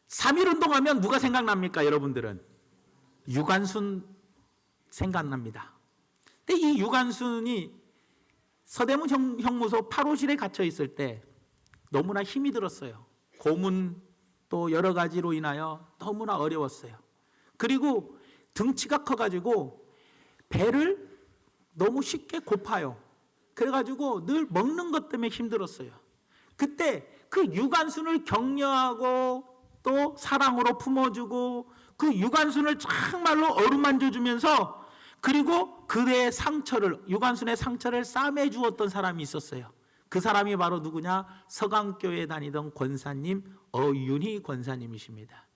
3.1 운동하면 누가 생각납니까? 여러분들은 유관순 생각납니다. 근데 이 유관순이 서대문 형무소 8호실에 갇혀 있을 때 너무나 힘이 들었어요. 고문 또 여러 가지로 인하여 너무나 어려웠어요. 그리고 등치가 커가지고 배를 너무 쉽게 고파요. 그래가지고 늘 먹는 것 때문에 힘들었어요. 그때 그 유관순을 격려하고 또 사랑으로 품어주고 그 유관순을 정말로 어루만져주면서 그리고 그의 상처를, 유관순의 상처를 싸매 주었던 사람이 있었어요. 그 사람이 바로 누구냐? 서강교회에 다니던 권사님 어윤희 권사님이십니다.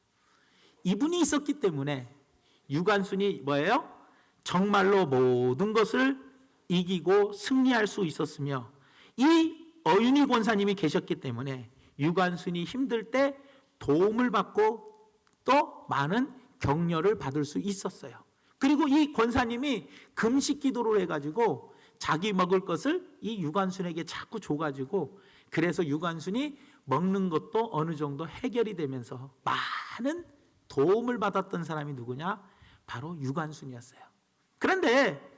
이분이 있었기 때문에 유관순이 뭐예요? 정말로 모든 것을 이기고 승리할 수 있었으며, 이 어윤희 권사님이 계셨기 때문에 유관순이 힘들 때 도움을 받고 또 많은 격려를 받을 수 있었어요. 그리고 이 권사님이 금식 기도를 해가지고 자기 먹을 것을 이 유관순에게 자꾸 줘가지고, 그래서 유관순이 먹는 것도 어느 정도 해결이 되면서 많은 도움을 받았던 사람이 누구냐? 바로 유관순이었어요. 그런데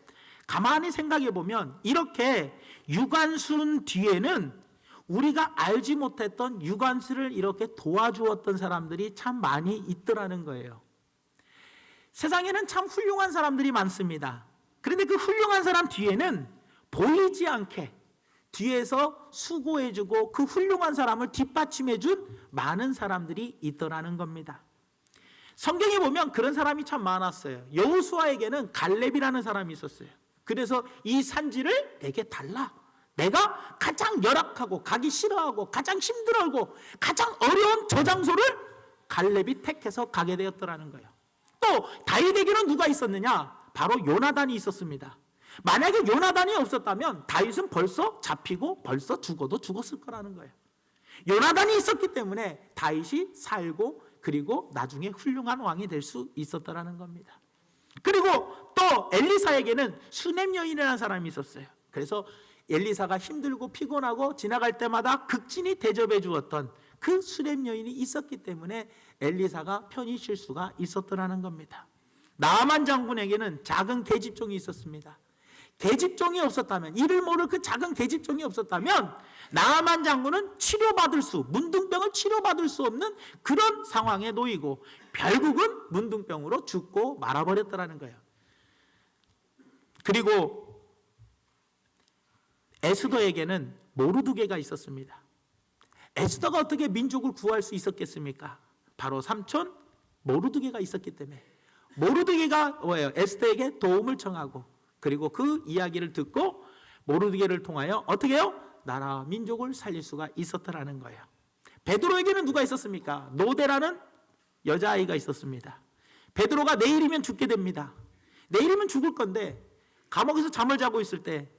가만히 생각해 보면 이렇게 유관순 뒤에는 우리가 알지 못했던 유관순을 이렇게 도와주었던 사람들이 참 많이 있더라는 거예요. 세상에는 참 훌륭한 사람들이 많습니다. 그런데 그 훌륭한 사람 뒤에는 보이지 않게 뒤에서 수고해주고 그 훌륭한 사람을 뒷받침해준 많은 사람들이 있더라는 겁니다. 성경에 보면 그런 사람이 참 많았어요. 여호수아에게는 갈렙이라는 사람이 있었어요. 그래서 이 산지를 내게 달라. 내가 가장 열악하고 가기 싫어하고 가장 힘들어하고 가장 어려운 저 장소를 갈렙이 택해서 가게 되었더라는 거예요. 또 다윗에게는 누가 있었느냐? 바로 요나단이 있었습니다. 만약에 요나단이 없었다면 다윗은 벌써 잡히고 벌써 죽어도 죽었을 거라는 거예요. 요나단이 있었기 때문에 다윗이 살고 그리고 나중에 훌륭한 왕이 될 수 있었다는 겁니다. 그리고 또 엘리사에게는 수넴 여인이라는 사람이 있었어요. 그래서 엘리사가 힘들고 피곤하고 지나갈 때마다 극진히 대접해 주었던 그 수넴 여인이 있었기 때문에 엘리사가 편히 쉴 수가 있었더라는 겁니다. 나아만 장군에게는 작은 계집종이 있었습니다. 계집종이 없었다면, 이를 모를 그 작은 계집종이 없었다면 나아만 장군은 문둥병을 치료받을 수 없는 그런 상황에 놓이고 결국은 문둥병으로 죽고 말아버렸더라는 거예요. 그리고 에스더에게는 모르드게가 있었습니다. 에스더가 어떻게 민족을 구할 수 있었겠습니까? 바로 삼촌 모르드게가 있었기 때문에. 모르드게가 뭐예요? 에스더에게 도움을 청하고 그리고 그 이야기를 듣고 모르드게를 통하여 어떻게 해요? 나라 민족을 살릴 수가 있었더라는 거예요. 베드로에게는 누가 있었습니까? 노대라는 여자아이가 있었습니다. 베드로가 내일이면 죽게 됩니다. 내일이면 죽을 건데 감옥에서 잠을 자고 있을 때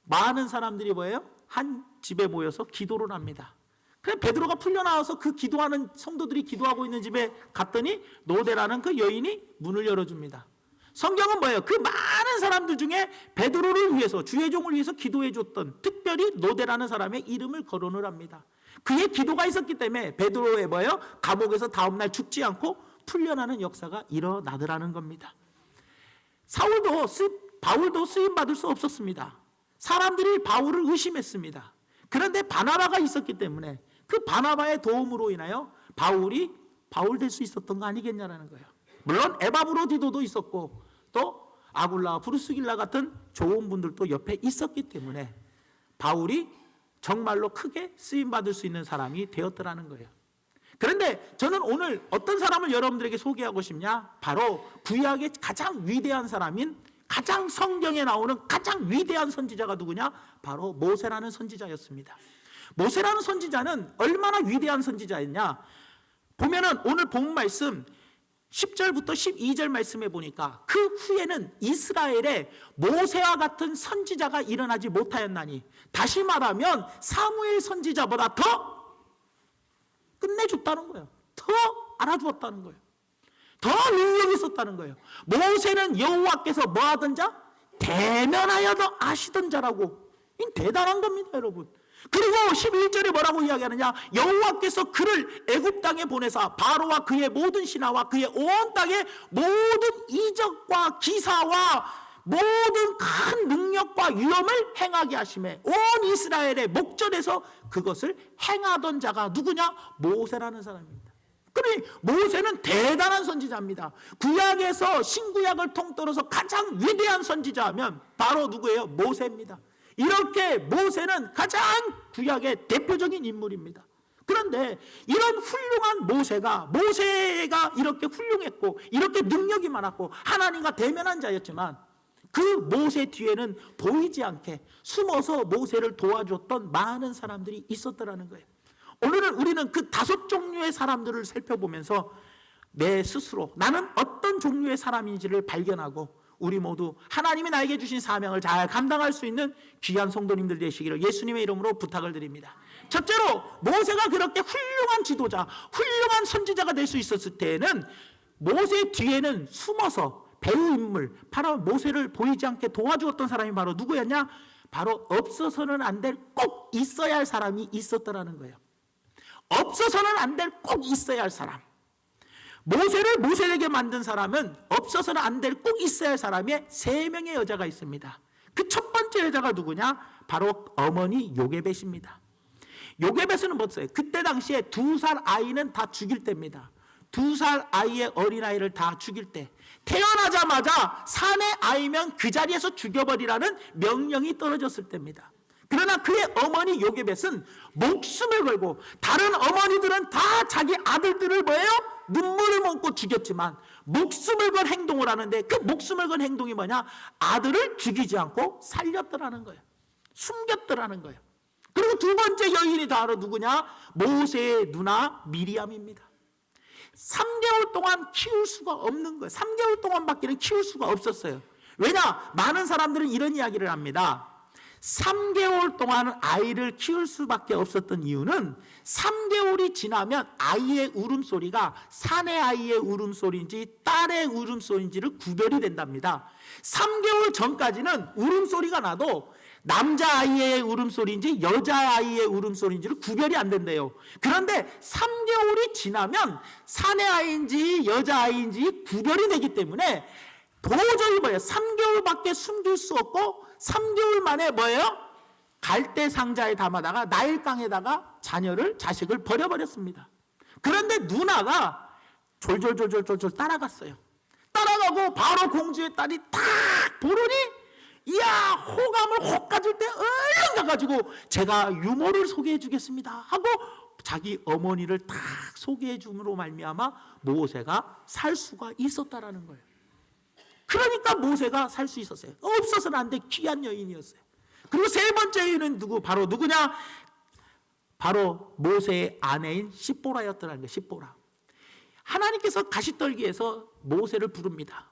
많은 사람들이 뭐예요? 한 집에 모여서 기도를 합니다. 그래서 베드로가 풀려나와서 그 기도하는 성도들이 기도하고 있는 집에 갔더니 노대라는 그 여인이 문을 열어줍니다. 성경은 뭐예요? 그 많은 사람들 중에 베드로를 위해서, 주의 종을 위해서 기도해 줬던 특별히 노대라는 사람의 이름을 거론을 합니다. 그의 기도가 있었기 때문에 베드로의 뭐예요? 감옥에서 다음날 죽지 않고 풀려나는 역사가 일어나더라는 겁니다. 바울도 쓰임받을 수 없었습니다. 사람들이 바울을 의심했습니다. 그런데 바나바가 있었기 때문에 그 바나바의 도움으로 인하여 바울이 바울 될 수 있었던 거 아니겠냐라는 거예요. 물론 에바브로디도도 있었고 또 아굴라, 브루스길라 같은 좋은 분들도 옆에 있었기 때문에 바울이 정말로 크게 쓰임받을 수 있는 사람이 되었더라는 거예요. 그런데 저는 오늘 어떤 사람을 여러분들에게 소개하고 싶냐? 바로 구약의 가장 위대한 사람인, 가장 성경에 나오는 가장 위대한 선지자가 누구냐? 바로 모세라는 선지자였습니다. 모세라는 선지자는 얼마나 위대한 선지자였냐? 보면은 오늘 본 말씀 10절부터 12절 말씀해 보니까 그 후에는 이스라엘에 모세와 같은 선지자가 일어나지 못하였나니, 다시 말하면 사무엘 선지자보다 더 끝내줬다는 거예요. 더 알아주었다는 거예요. 더 능력이 있었다는 거예요. 모세는 여호와께서 뭐하던 자? 대면하여도 아시던 자라고. 이 대단한 겁니다, 여러분. 그리고 11절에 뭐라고 이야기하느냐? 여호와께서 그를 애굽 땅에 보내사 바로와 그의 모든 신하와 그의 온 땅의 모든 이적과 기사와 모든 큰 능력과 위엄을 행하게 하시매 온 이스라엘의 목전에서 그것을 행하던 자가 누구냐? 모세라는 사람입니다. 그러니 모세는 대단한 선지자입니다. 구약에서 신구약을 통틀어서 가장 위대한 선지자하면 바로 누구예요? 모세입니다. 이렇게 모세는 가장 구약의 대표적인 인물입니다. 그런데 이런 훌륭한 모세가 이렇게 훌륭했고 이렇게 능력이 많았고 하나님과 대면한 자였지만 그 모세 뒤에는 보이지 않게 숨어서 모세를 도와줬던 많은 사람들이 있었더라는 거예요. 오늘은 우리는 그 5 종류의 사람들을 살펴보면서 내 스스로 나는 어떤 종류의 사람인지를 발견하고 우리 모두 하나님이 나에게 주신 사명을 잘 감당할 수 있는 귀한 성도님들 되시기를 예수님의 이름으로 부탁을 드립니다. 첫째로 모세가 그렇게 훌륭한 지도자, 훌륭한 선지자가 될 수 있었을 때에는 모세 뒤에는 숨어서 배우 인물, 바로 모세를 보이지 않게 도와주었던 사람이 바로 누구였냐? 바로 없어서는 안 될 꼭 있어야 할 사람이 있었더라는 거예요. 없어서는 안 될 꼭 있어야 할 사람. 모세를 모세에게 만든 사람은 없어서는 안 될 꼭 있어야 할 사람의 3명의 여자가 있습니다. 그 첫 번째 여자가 누구냐? 바로 어머니 요게벳입니다. 요게벳은 뭐였어요? 그때 당시에 2살 아이는 다 죽일 때입니다. 2살 아이의 어린아이를 다 죽일 때 태어나자마자 산의 아이면 그 자리에서 죽여버리라는 명령이 떨어졌을 때입니다. 그러나 그의 어머니 요게벳은 목숨을 걸고 다른 어머니들은 다 자기 아들들을 뭐예요? 눈물을 먹고 죽였지만 목숨을 건 행동을 하는데 그 목숨을 건 행동이 뭐냐? 아들을 죽이지 않고 살렸더라는 거예요. 숨겼더라는 거예요. 그리고 두 번째 여인이 바로 누구냐? 모세의 누나 미리암입니다. 3개월 동안 키울 수가 없는 거예요. 3개월 동안밖에는 키울 수가 없었어요. 왜냐? 많은 사람들은 이런 이야기를 합니다. 3개월 동안 아이를 키울 수밖에 없었던 이유는 3개월이 지나면 아이의 울음소리가 사내 아이의 울음소리인지 딸의 울음소리인지를 구별이 된답니다. 3개월 전까지는 울음소리가 나도 남자아이의 울음소리인지 여자아이의 울음소리인지를 구별이 안 된대요. 그런데 3개월이 지나면 사내아이인지 여자아이인지 구별이 되기 때문에 도저히 뭐예요? 3개월밖에 숨길 수 없고 3개월 만에 뭐예요? 갈대 상자에 담아다가 나일강에다가 자식을 버려버렸습니다. 그런데 누나가 졸졸 따라갔어요. 따라가고 바로 공주의 딸이 탁 보르니 이야 호감을 혹 가질 때 얼른 가가지고 제가 유모를 소개해 주겠습니다 하고 자기 어머니를 탁 소개해 줌으로 말미암아 모세가 살 수가 있었다라는 거예요. 그러니까 모세가 살 수 있었어요. 없어서는 안 돼 귀한 여인이었어요. 그리고 세 번째 여인은 바로 누구냐? 바로 모세의 아내인 시보라였더라는 거예요. 시보라. 하나님께서 가시떨기에서 모세를 부릅니다.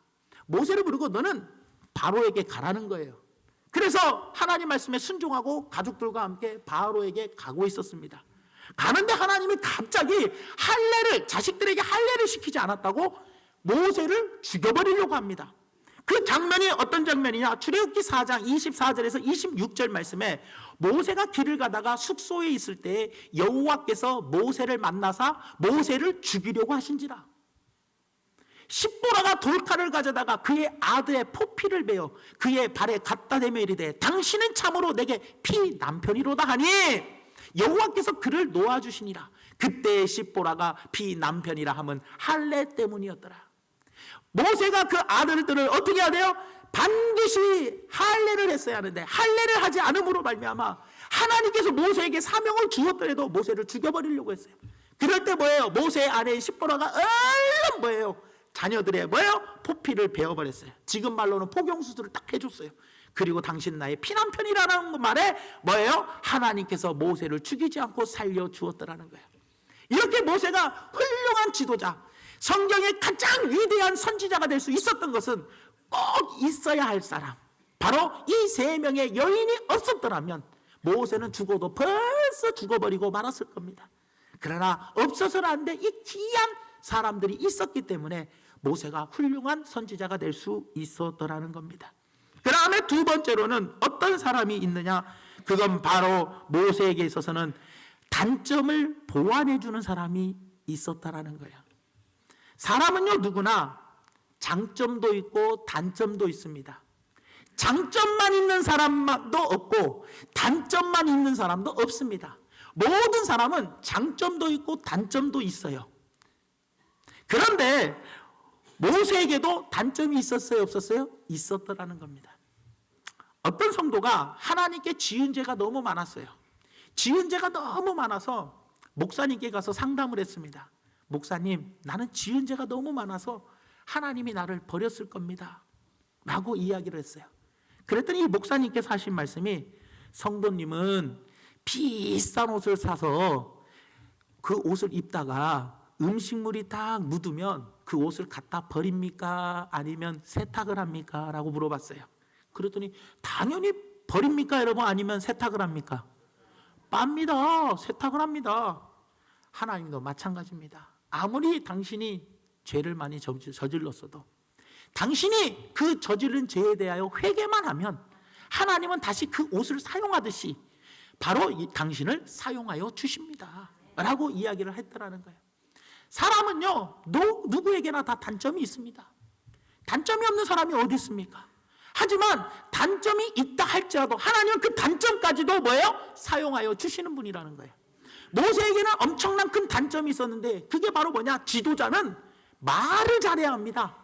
모세를 부르고 너는 바로에게 가라는 거예요. 그래서 하나님 말씀에 순종하고 가족들과 함께 바로에게 가고 있었습니다. 가는데 하나님이 갑자기 자식들에게 할례를 시키지 않았다고 모세를 죽여버리려고 합니다. 그 장면이 어떤 장면이냐? 출애굽기 4장 24절에서 26절 말씀에 모세가 길을 가다가 숙소에 있을 때 여호와께서 모세를 만나사 모세를 죽이려고 하신지라. 십보라가 돌칼을 가져다가 그의 아들의 포피를 베어 그의 발에 갖다 대며 이르되 당신은 참으로 내게 피 남편이로다 하니 여호와께서 그를 놓아주시니라. 그때 십보라가 피 남편이라 함은 할례 때문이었더라. 모세가 그 아들들을 어떻게 해야 돼요? 반드시 할례를 했어야 하는데 할례를 하지 않음으로 말미암아 하나님께서 모세에게 사명을 주었더라도 모세를 죽여버리려고 했어요. 그럴 때 뭐예요? 모세의 아내인 십보라가 얼른 뭐예요? 자녀들의 뭐예요? 포피를 베어버렸어요. 지금 말로는 포경수술을 딱 해줬어요. 그리고 당신 나의 피남편이라는 말에 뭐예요? 하나님께서 모세를 죽이지 않고 살려주었더라는 거예요. 이렇게 모세가 훌륭한 지도자, 성경의 가장 위대한 선지자가 될 수 있었던 것은 꼭 있어야 할 사람, 바로 이 3명의 여인이 없었더라면 모세는 죽어도 벌써 죽어버리고 말았을 겁니다. 그러나 없어서는 안 돼 이 귀한 사람들이 있었기 때문에 모세가 훌륭한 선지자가 될 수 있었더라는 겁니다. 그 다음에 두 번째로는 어떤 사람이 있느냐? 그건 바로 모세에게 있어서는 단점을 보완해 주는 사람이 있었다라는 거예요. 사람은요, 누구나 장점도 있고 단점도 있습니다. 장점만 있는 사람도 없고 단점만 있는 사람도 없습니다. 모든 사람은 장점도 있고 단점도 있어요. 그런데 모세에게도 단점이 있었어요, 없었어요? 있었더라는 겁니다. 어떤 성도가 하나님께 지은 죄가 너무 많았어요. 지은 죄가 너무 많아서 목사님께 가서 상담을 했습니다. 목사님, 나는 지은 죄가 너무 많아서 하나님이 나를 버렸을 겁니다 라고 이야기를 했어요. 그랬더니 이 목사님께서 하신 말씀이, 성도님은 비싼 옷을 사서 그 옷을 입다가 음식물이 딱 묻으면 그 옷을 갖다 버립니까? 아니면 세탁을 합니까? 라고 물어봤어요. 그랬더니 당연히 버립니까 여러분? 아니면 세탁을 합니까? 빱니다. 세탁을 합니다. 하나님도 마찬가지입니다. 아무리 당신이 죄를 많이 저질렀어도 당신이 그 저지른 죄에 대하여 회개만 하면 하나님은 다시 그 옷을 사용하듯이 바로 당신을 사용하여 주십니다 라고 이야기를 했더라는 거예요. 사람은요, 누구에게나 다 단점이 있습니다. 단점이 없는 사람이 어디 있습니까? 하지만 단점이 있다 할지라도 하나님은 그 단점까지도 뭐예요? 사용하여 주시는 분이라는 거예요. 모세에게는 엄청난 큰 단점이 있었는데 그게 바로 뭐냐? 지도자는 말을 잘해야 합니다.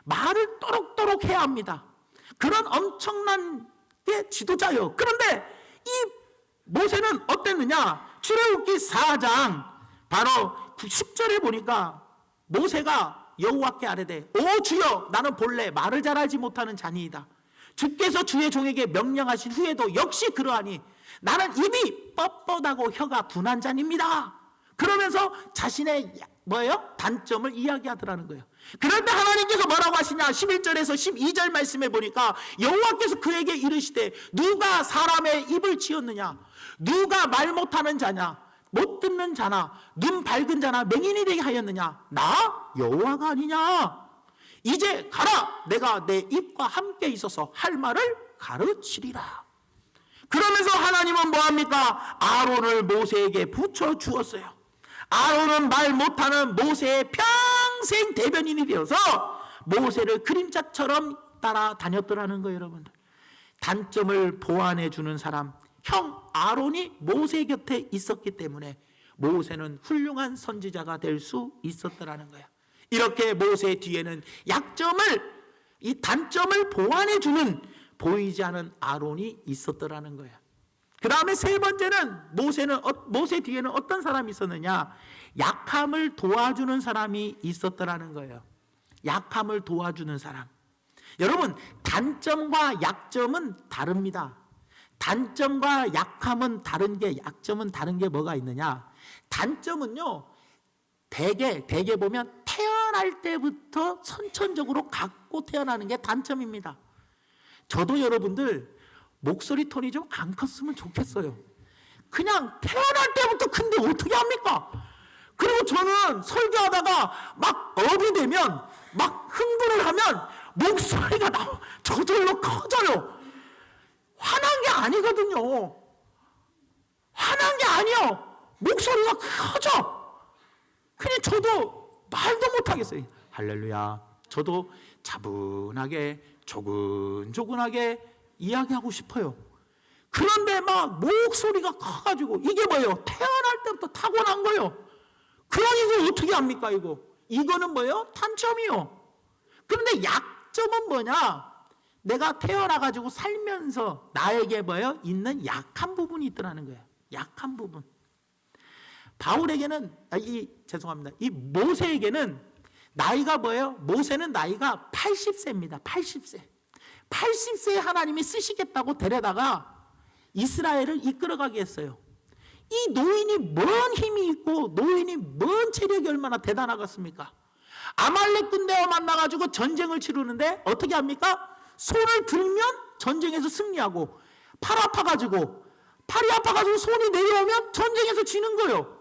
말을 또록또록 해야 합니다. 그런 엄청난 게 지도자요. 그런데 이 모세는 어땠느냐? 출애굽기 4장 바로 10절에 보니까 모세가 여호와께 아뢰되, 오 주여, 나는 본래 말을 잘하지 못하는 자니이다. 주께서 주의 종에게 명령하신 후에도 역시 그러하니 나는 입이 뻣뻣하고 혀가 둔한 자입니다. 그러면서 자신의 뭐예요? 단점을 이야기하더라는 거예요. 그런데 하나님께서 뭐라고 하시냐? 11절에서 12절 말씀에 보니까 여호와께서 그에게 이르시되, 누가 사람의 입을 지었느냐? 누가 말 못하는 자냐? 못 듣는 자나 눈 밝은 자나 맹인이 되게 하였느냐? 나 여호와가 아니냐? 이제 가라. 내가 내 입과 함께 있어서 할 말을 가르치리라. 그러면서 하나님은 뭐합니까? 아론을 모세에게 붙여 주었어요. 아론은 말 못하는 모세의 평생 대변인이 되어서 모세를 그림자처럼 따라다녔더라는 거예요. 여러분들, 단점을 보완해 주는 사람, 형 아론이 모세 곁에 있었기 때문에 모세는 훌륭한 선지자가 될 수 있었더라는 거예요. 이렇게 모세 뒤에는 이 단점을 보완해 주는 보이지 않은 아론이 있었더라는 거예요. 그 다음에 세 번째는 모세 뒤에는 어떤 사람이 있었느냐? 약함을 도와주는 사람이 있었더라는 거예요. 약함을 도와주는 사람. 여러분, 단점과 약점은 다릅니다. 단점과 약함은 다른 게, 약점은 다른 게 뭐가 있느냐? 단점은요, 대개 보면 태어날 때부터 선천적으로 갖고 태어나는 게 단점입니다. 저도 여러분들 목소리 톤이 좀 안 컸으면 좋겠어요. 그냥 태어날 때부터 큰데 어떻게 합니까? 그리고 저는 설교하다가 막 업이 되면, 막 흥분을 하면 목소리가 저절로 커져요. 화난 게 아니거든요. 화난 게 아니요. 목소리가 커져. 그냥 저도 말도 못하겠어요. 할렐루야. 저도 차분하게 조근조근하게 이야기하고 싶어요. 그런데 막 목소리가 커가지고, 이게 뭐예요? 태어날 때부터 타고난 거예요. 그러니 이거 어떻게 합니까? 이거는 뭐예요? 단점이요. 그런데 약점은 뭐냐? 내가 태어나가지고 살면서 나에게 뭐예요? 있는 약한 부분이 있더라는 거예요. 약한 부분. 바울에게는, 죄송합니다. 이 모세에게는 나이가 뭐예요? 모세는 나이가 80세입니다. 80세. 80세에 하나님이 쓰시겠다고 데려다가 이스라엘을 이끌어가게 했어요. 이 노인이 뭔 힘이 있고 노인이 뭔 체력이 얼마나 대단하겠습니까? 아말렉 군대와 만나가지고 전쟁을 치르는데 어떻게 합니까? 손을 들면 전쟁에서 승리하고, 팔이 아파가지고 손이 내려오면 전쟁에서 지는 거예요.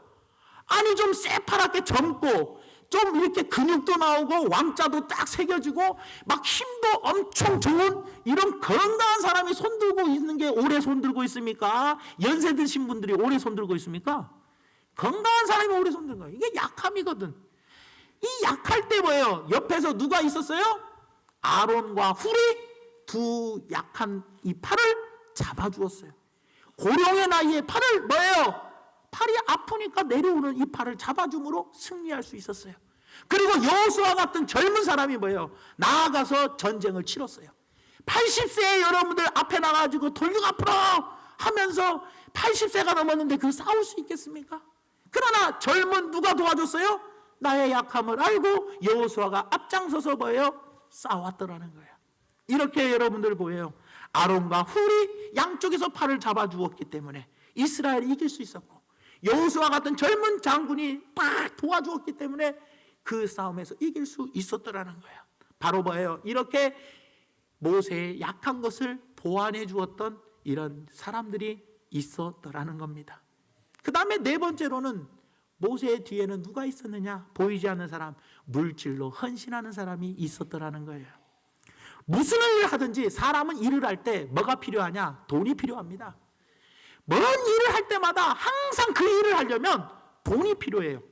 아니 좀 새파랗게 젊고 좀 이렇게 근육도 나오고 왕자도 딱 새겨지고 막 힘도 엄청 좋은 이런 건강한 사람이 손들고 있는 게 오래 손들고 있습니까? 연세 드신 분들이 오래 손들고 있습니까? 건강한 사람이 오래 손드는 거예요. 이게 약함이거든. 이 약할 때 뭐예요? 옆에서 누가 있었어요? 아론과 훌이 두 약한 이 팔을 잡아주었어요. 고령의 나이에 팔을 뭐예요? 팔이 아프니까 내려오는 이 팔을 잡아줌으로 승리할 수 있었어요. 그리고 여호수아 같은 젊은 사람이 뭐예요? 나아가서 전쟁을 치렀어요. 80세에 여러분들 앞에 나가지고 돌격 앞으로 하면서 80세가 넘었는데 그 싸울 수 있겠습니까? 그러나 젊은 누가 도와줬어요? 나의 약함을 알고 여호수아가 앞장서서 뭐예요? 싸웠더라는 거예요. 이렇게 여러분들 보여요. 아론과 훌이 양쪽에서 팔을 잡아주었기 때문에 이스라엘이 이길 수 있었고, 여호수아 같은 젊은 장군이 딱 도와주었기 때문에 그 싸움에서 이길 수 있었더라는 거예요. 바로 뭐예요? 이렇게 모세의 약한 것을 보완해 주었던 이런 사람들이 있었더라는 겁니다. 그 다음에 네 번째로는 모세의 뒤에는 누가 있었느냐? 보이지 않는 사람, 물질로 헌신하는 사람이 있었더라는 거예요. 무슨 일을 하든지 사람은 일을 할 때 뭐가 필요하냐? 돈이 필요합니다. 뭔 일을 할 때마다 항상 그 일을 하려면 돈이 필요해요.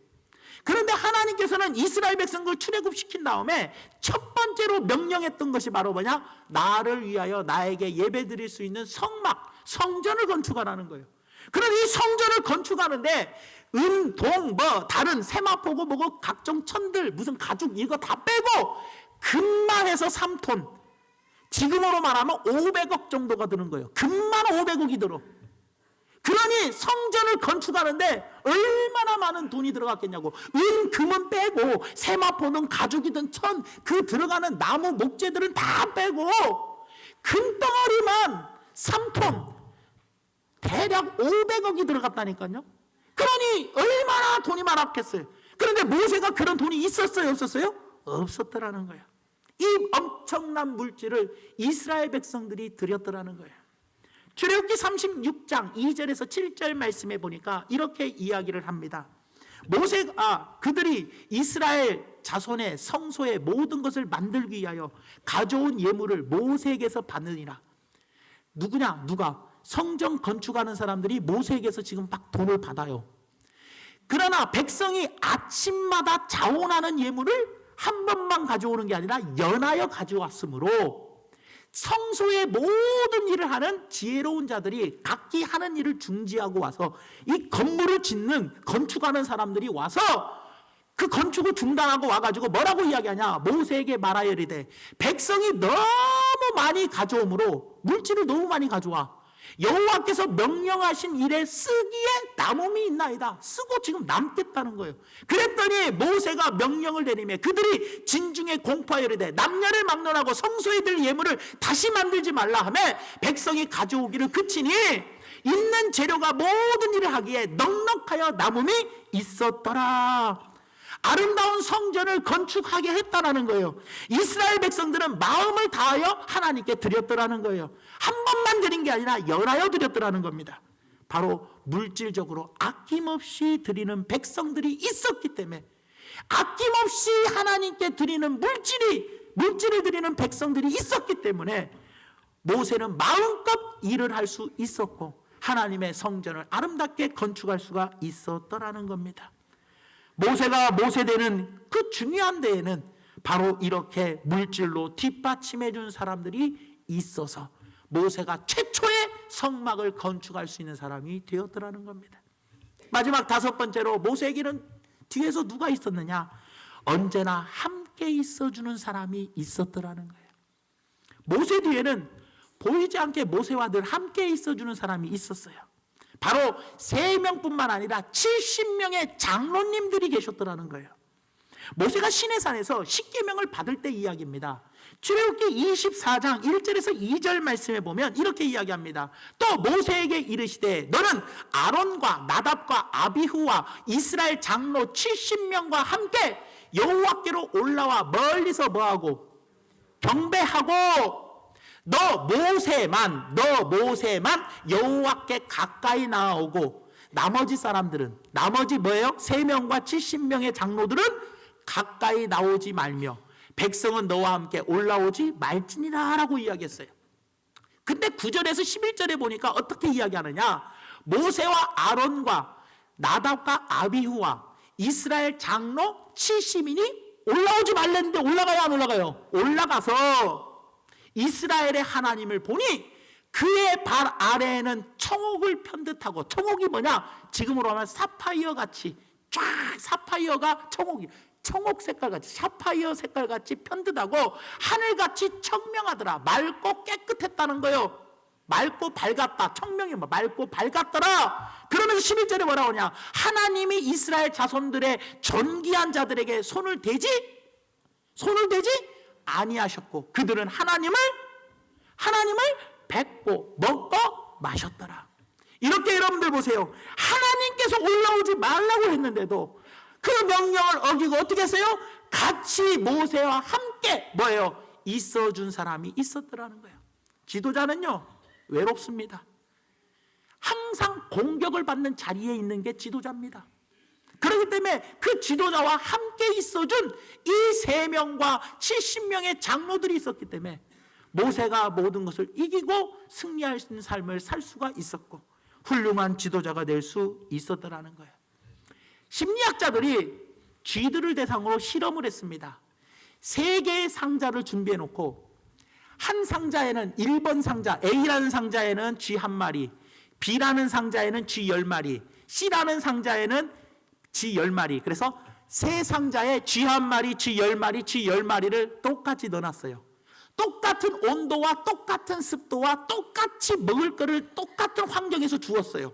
그런데 하나님께서는 이스라엘 백성을 출애굽시킨 다음에 첫 번째로 명령했던 것이 바로 뭐냐? 나를 위하여 나에게 예배드릴 수 있는 성막, 성전을 건축하라는 거예요. 그런데 이 성전을 건축하는데 동, 다른 세마포고 뭐고 각종 천들, 무슨 가죽 이거 다 빼고 금만 해서 3톤, 지금으로 말하면 500억 정도가 드는 거예요. 금만 500억이 들어. 그러니 성전을 건축하는데 얼마나 많은 돈이 들어갔겠냐고. 금은 빼고 세마포는 가죽이든 천, 그 들어가는 나무 목재들은 다 빼고 금덩어리만 3톤, 대략 500억이 들어갔다니까요. 그러니 얼마나 돈이 많았겠어요. 그런데 모세가 그런 돈이 있었어요, 없었어요? 없었더라는 거예요. 이 엄청난 물질을 이스라엘 백성들이 드렸더라는 거예요. 출애굽기 36장 2절에서 7절 말씀에 보니까 이렇게 이야기를 합니다. 그들이 이스라엘 자손의 성소의 모든 것을 만들기 위하여 가져온 예물을 모세에게서 받느니라. 누가? 성전 건축하는 사람들이 모세에게서 지금 막 돈을 받아요. 그러나 백성이 아침마다 자원하는 예물을 한 번만 가져오는 게 아니라 연하여 가져왔으므로 성소의 모든 일을 하는 지혜로운 자들이 각기 하는 일을 중지하고 와서 이 건물을 짓는 건축하는 사람들이 와서 그 건축을 중단하고 와가지고 뭐라고 이야기하냐? 모세에게 말하여 이르되 백성이 너무 많이 가져오므로 물질을 너무 많이 가져와 여호와께서 명령하신 일에 쓰기에 남음이 있나이다. 쓰고 지금 남겠다는 거예요. 그랬더니 모세가 명령을 내리며 그들이 진중에 공포하여 이르되 남녀를 막론하고 성소에 들 예물을 다시 만들지 말라 하며 백성이 가져오기를 그치니 있는 재료가 모든 일을 하기에 넉넉하여 남음이 있었더라. 아름다운 성전을 건축하게 했다라는 거예요. 이스라엘 백성들은 마음을 다하여 하나님께 드렸더라는 거예요. 한 번만 드린 게 아니라 연하여 드렸더라는 겁니다. 바로 물질적으로 아낌없이 드리는 백성들이 있었기 때문에, 아낌없이 하나님께 드리는 물질을 드리는 백성들이 있었기 때문에 모세는 마음껏 일을 할 수 있었고 하나님의 성전을 아름답게 건축할 수가 있었더라는 겁니다. 모세가 모세되는 그 중요한 데에는 바로 이렇게 물질로 뒷받침해 준 사람들이 있어서 모세가 최초의 성막을 건축할 수 있는 사람이 되었더라는 겁니다. 마지막 다섯 번째로 모세에게는 뒤에서 누가 있었느냐? 언제나 함께 있어주는 사람이 있었더라는 거예요. 모세 뒤에는 보이지 않게 모세와 늘 함께 있어주는 사람이 있었어요. 바로 3명뿐만 아니라 70명의 장로님들이 계셨더라는 거예요. 모세가 시내산에서 십계명을 받을 때 이야기입니다. 출애굽기 24장 1절에서 2절 말씀에 보면 이렇게 이야기합니다. 또 모세에게 이르시되 너는 아론과 나답과 아비후와 이스라엘 장로 70명과 함께 여호와께로 올라와 멀리서 뭐하고? 경배하고 너 모세만 여호와께 가까이 나아오고 나머지 사람들은, 나머지 뭐예요? 3명과 70명의 장로들은 가까이 나오지 말며 백성은 너와 함께 올라오지 말지니라 라고 이야기했어요. 근데 9절에서 11절에 보니까 어떻게 이야기하느냐, 모세와 아론과 나답과 아비후와 이스라엘 장로 70인이 올라오지 말랬는데 올라가요 안 올라가요? 올라가서 이스라엘의 하나님을 보니 그의 발 아래에는 청옥을 편듯하고, 청옥이 뭐냐, 지금으로 하면 사파이어 같이 쫙, 사파이어가 청옥이, 청옥 색깔같이, 사파이어 색깔같이 편듯하고 하늘같이 청명하더라. 맑고 깨끗했다는 거예요. 맑고 밝았다. 청명이 뭐 맑고 밝았더라. 그러면서 11절에 뭐라고 하냐, 하나님이 이스라엘 자손들의 존귀한 자들에게 손을 대지 아니하셨고 그들은 하나님을 뵙고 먹고 마셨더라. 이렇게 여러분들 보세요. 하나님께서 올라오지 말라고 했는데도 그 명령을 어기고 어떻게 했어요? 같이 모세와 함께 뭐예요? 있어준 사람이 있었더라는 거예요. 지도자는요 외롭습니다. 항상 공격을 받는 자리에 있는 게 지도자입니다. 그렇기 때문에 그 지도자와 함께 있어준 이 3명과 70명의 장로들이 있었기 때문에 모세가 모든 것을 이기고 승리할 수 있는 삶을 살 수가 있었고 훌륭한 지도자가 될 수 있었더라는 거예요. 심리학자들이 쥐들을 대상으로 실험을 했습니다. 3개의 상자를 준비해 놓고 한 상자에는 1번 상자 A라는 상자에는 쥐 1마리, B라는 상자에는 쥐 10마리, C라는 상자에는 쥐 10마리, 그래서 3상자에 쥐 1마리, 쥐 10마리, 쥐 10마리를 똑같이 넣어놨어요. 똑같은 온도와 똑같은 습도와 똑같이 먹을 거를 똑같은 환경에서 주었어요.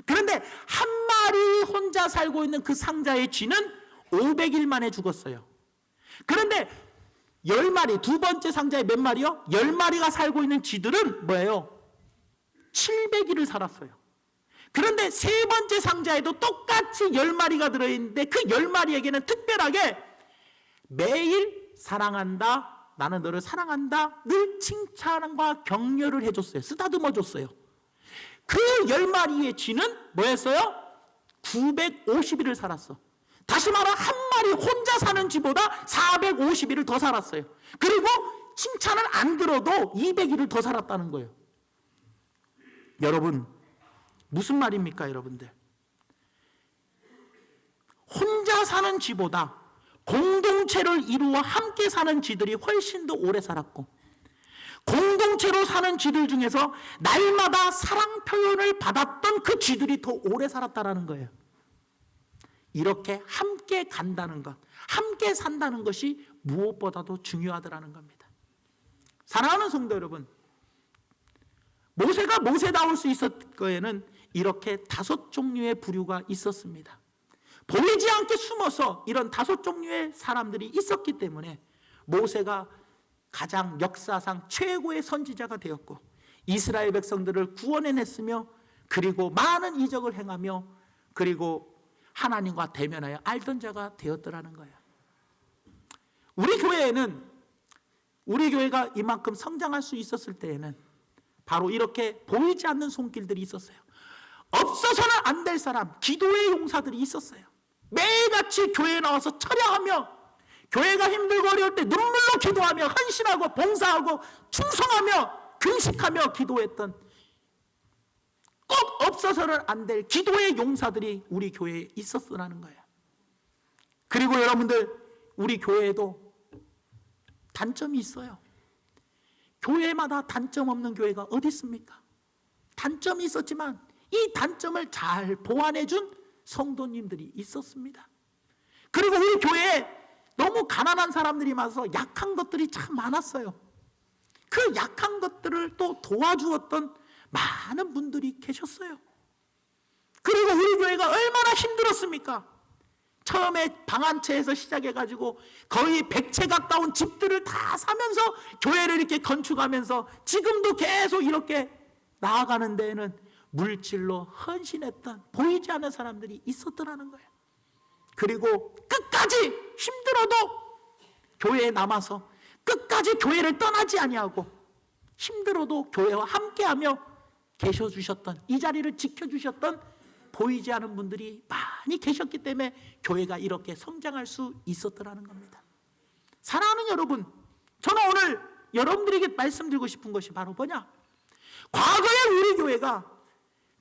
그런데 한 마리 혼자 살고 있는 그 상자의 쥐는 500일 만에 죽었어요. 그런데 10마리, 두 번째 상자에 몇 마리요? 10마리가 살고 있는 쥐들은 뭐예요? 700일을 살았어요. 그런데 세 번째 상자에도 똑같이 10마리가 들어있는데 그 10마리에게는 특별하게 매일 사랑한다, 나는 너를 사랑한다, 늘 칭찬과 격려를 해줬어요. 쓰다듬어 줬어요. 그 10마리의 쥐는 뭐였어요? 950일을 살았어. 다시 말해 한 마리 혼자 사는 쥐보다 450일을 더 살았어요. 그리고 칭찬을 안 들어도 200일을 더 살았다는 거예요. 여러분 무슨 말입니까 여러분들? 혼자 사는 쥐보다 공동체를 이루어 함께 사는 쥐들이 훨씬 더 오래 살았고 공동체로 사는 쥐들 중에서 날마다 사랑 표현을 받았던 그 쥐들이 더 오래 살았다는 거예요. 이렇게 함께 간다는 것, 함께 산다는 것이 무엇보다도 중요하다는 겁니다. 사랑하는 성도 여러분, 모세가 모세다울 수 있었을 거에는 이렇게 5종류의 부류가 있었습니다. 보이지 않게 숨어서 이런 5종류의 사람들이 있었기 때문에 모세가 가장 역사상 최고의 선지자가 되었고 이스라엘 백성들을 구원해냈으며 그리고 많은 이적을 행하며 그리고 하나님과 대면하여 알던 자가 되었더라는 거예요. 우리 교회가 이만큼 성장할 수 있었을 때에는 바로 이렇게 보이지 않는 손길들이 있었어요. 없어서는 안 될 사람, 기도의 용사들이 있었어요. 매일같이 교회에 나와서 철야하며 교회가 힘들고 어려울 때 눈물로 기도하며 헌신하고 봉사하고 충성하며 금식하며 기도했던 꼭 없어서는 안 될 기도의 용사들이 우리 교회에 있었으라는 거예요. 그리고 여러분들 우리 교회에도 단점이 있어요. 교회마다 단점 없는 교회가 어디 있습니까? 단점이 있었지만 이 단점을 잘 보완해 준 성도님들이 있었습니다. 그리고 우리 교회에 너무 가난한 사람들이 많아서 약한 것들이 참 많았어요. 그 약한 것들을 또 도와주었던 많은 분들이 계셨어요. 그리고 우리 교회가 얼마나 힘들었습니까? 처음에 방 한 채에서 시작해가지고 거의 100채 가까운 집들을 다 사면서 교회를 이렇게 건축하면서 지금도 계속 이렇게 나아가는 데에는 물질로 헌신했던 보이지 않는 사람들이 있었더라는 거예요. 그리고 끝까지 힘들어도 교회에 남아서 끝까지 교회를 떠나지 아니하고 힘들어도 교회와 함께하며 계셔주셨던 이 자리를 지켜주셨던 보이지 않은 분들이 많이 계셨기 때문에 교회가 이렇게 성장할 수 있었더라는 겁니다. 사랑하는 여러분, 저는 오늘 여러분들에게 말씀드리고 싶은 것이 바로 뭐냐? 과거에 우리 교회가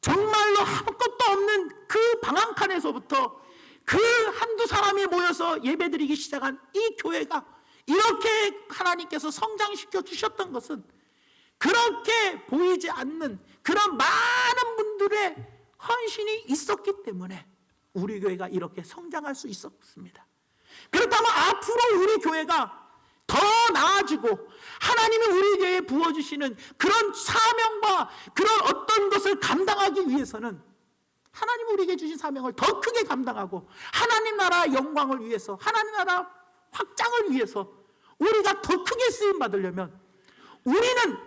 정말로 아무것도 없는 그 방황칸에서부터 그 한두 사람이 모여서 예배드리기 시작한 이 교회가 이렇게 하나님께서 성장시켜 주셨던 것은 그렇게 보이지 않는 그런 많은 분들의 헌신이 있었기 때문에 우리 교회가 이렇게 성장할 수 있었습니다. 그렇다면 앞으로 우리 교회가 더 나아지고 하나님이 우리 교회에 부어주시는 그런 사명과 그런 어떤 것을 감당하기 위해서는 하나님이 우리에게 주신 사명을 더 크게 감당하고 하나님 나라 영광을 위해서, 하나님 나라 확장을 위해서 우리가 더 크게 쓰임 받으려면 우리는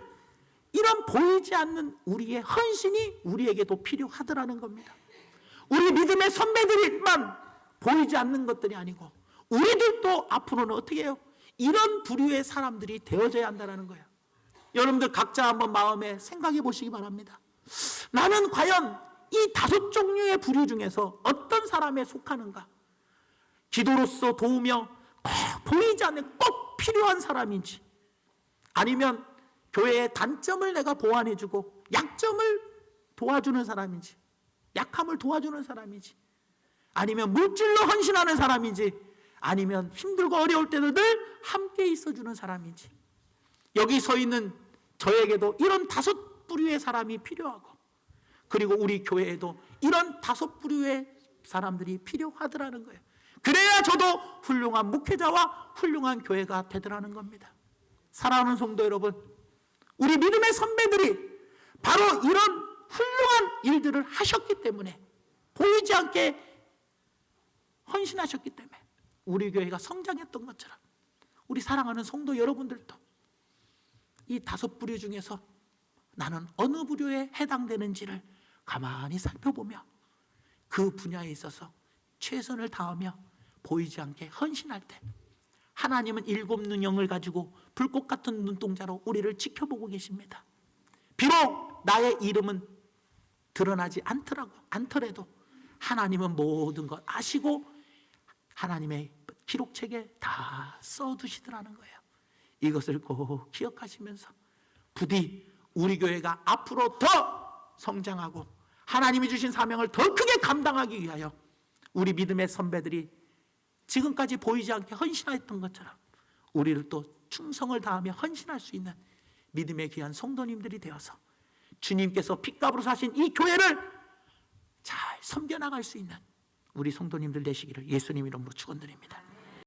이런 보이지 않는 우리의 헌신이 우리에게도 필요하더라는 겁니다. 우리 믿음의 선배들만 보이지 않는 것들이 아니고 우리들도 앞으로는 어떻게 해요? 이런 부류의 사람들이 되어져야 한다는 거예요. 여러분들 각자 한번 마음에 생각해 보시기 바랍니다. 나는 과연 이 5 종류의 부류 중에서 어떤 사람에 속하는가? 기도로서 도우며 꼭 보이지 않는 꼭 필요한 사람인지, 아니면 교회의 단점을 내가 보완해주고 약점을 도와주는 사람인지, 약함을 도와주는 사람인지, 아니면 물질로 헌신하는 사람인지, 아니면 힘들고 어려울 때도 늘 함께 있어주는 사람인지. 여기 서 있는 저에게도 이런 5 부류의 사람이 필요하고, 그리고 우리 교회에도 이런 5 부류의 사람들이 필요하더라는 거예요. 그래야 저도 훌륭한 목회자와 훌륭한 교회가 되더라는 겁니다. 사랑하는 성도 여러분, 우리 믿음의 선배들이 바로 이런 훌륭한 일들을 하셨기 때문에, 보이지 않게 헌신하셨기 때문에 우리 교회가 성장했던 것처럼 우리 사랑하는 성도 여러분들도 이 5 부류 중에서 나는 어느 부류에 해당되는지를 가만히 살펴보며 그 분야에 있어서 최선을 다하며 보이지 않게 헌신할 때 하나님은 7 눈영을 가지고 불꽃 같은 눈동자로 우리를 지켜보고 계십니다. 비록 나의 이름은 드러나지 않더라도 하나님은 모든 것 아시고 하나님의 기록책에 다 써두시더라는 거예요. 이것을 꼭 기억하시면서 부디 우리 교회가 앞으로 더 성장하고 하나님이 주신 사명을 더 크게 감당하기 위하여 우리 믿음의 선배들이 지금까지 보이지 않게 헌신했던 것처럼 우리를 또 충성을 다하며 헌신할 수 있는 믿음의 귀한 성도님들이 되어서 주님께서 핏값으로 사신 이 교회를 잘 섬겨나갈 수 있는 우리 성도님들 되시기를 예수님 이름으로 축원드립니다.